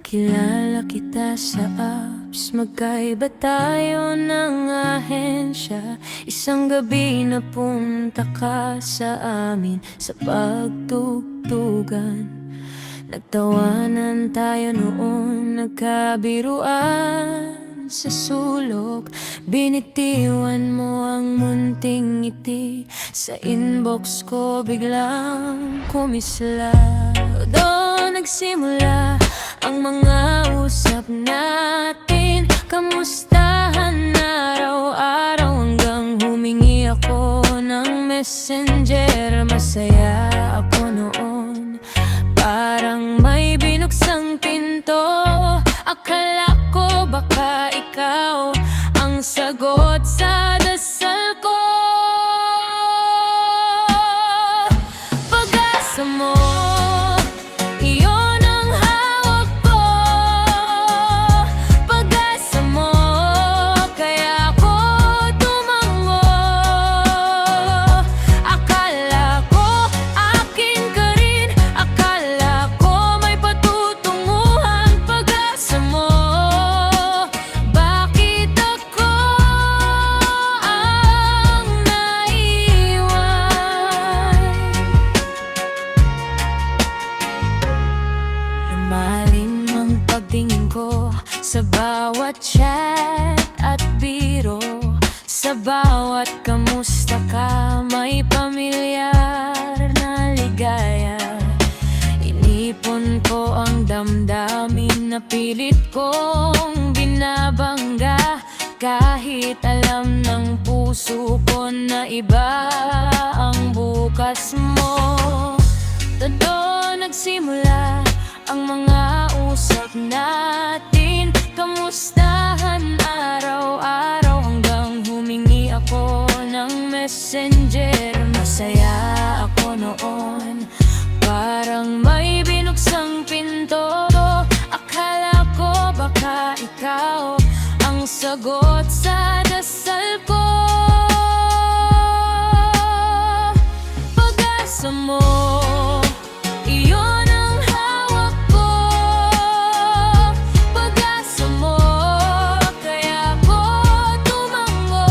Nakilala kita sa apps, magkaiba tayo ng ahensya. Isang gabi na punta ka sa amin sa pagtugtugan. Nagtawanan tayo noon, nagkabiruan sa sulok. Binitiwan mo ang munting ngiti, sa inbox ko biglang kumislap. Doon nagsimula ang mga usap natin, kamustahan araw-araw, hanggang humingi ako ng messenger. Masaya ako noon, parang may binuksang pinto. Akala ko baka ikaw ang sagot sa dasal ko. Pag-asa mo, iyon ang hawak ko. Pag-asa mo, kaya ako tumango. Akala ko akin ka rin, akala ko may patutunguhan. Pag-asa mo, bakit ako ang naiwan? Lumalim ang pagtingin ko sa bawat chat at biro, sa bawat kamusta ka, may pamilyar na ligaya. Inipon ko ang damdamin na pilit kong binabangga, kahit alam ng puso ko na iba ang bukas mo. Doon nagsimula ang mga usap natin, kamustahan araw-araw, hanggang humingi ako ng messenger. Masaya ako noon, parang may binuksang pinto. Akala ko baka ikaw ang sagot sa dasal ko. Pag-asa mo, iyon ang hawak ko. Pag-asa mo, kaya ako tumango.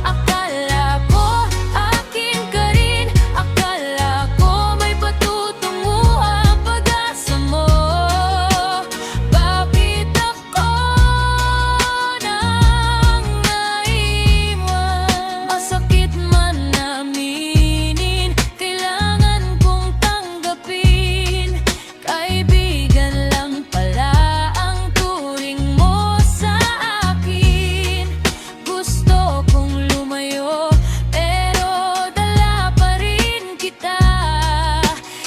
Akala ko akin ka rin, akala ko may patutunguhan. Pag-asa mo, bakit ako nang naiwan? Masakit man aminin, kailangan kong tanggapin. Kaibigan lang pala ang turing mo sa akin. Gusto kong lumayo, pero dala pa rin kita.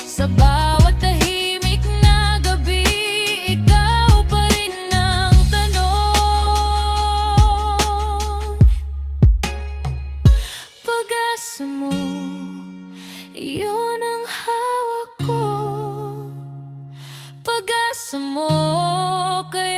Sa bawat tahimik na gabi, ikaw pa rin ang tanong. Pag-asa mo, iyon ang hawak ko. Pag-asa mo, kaya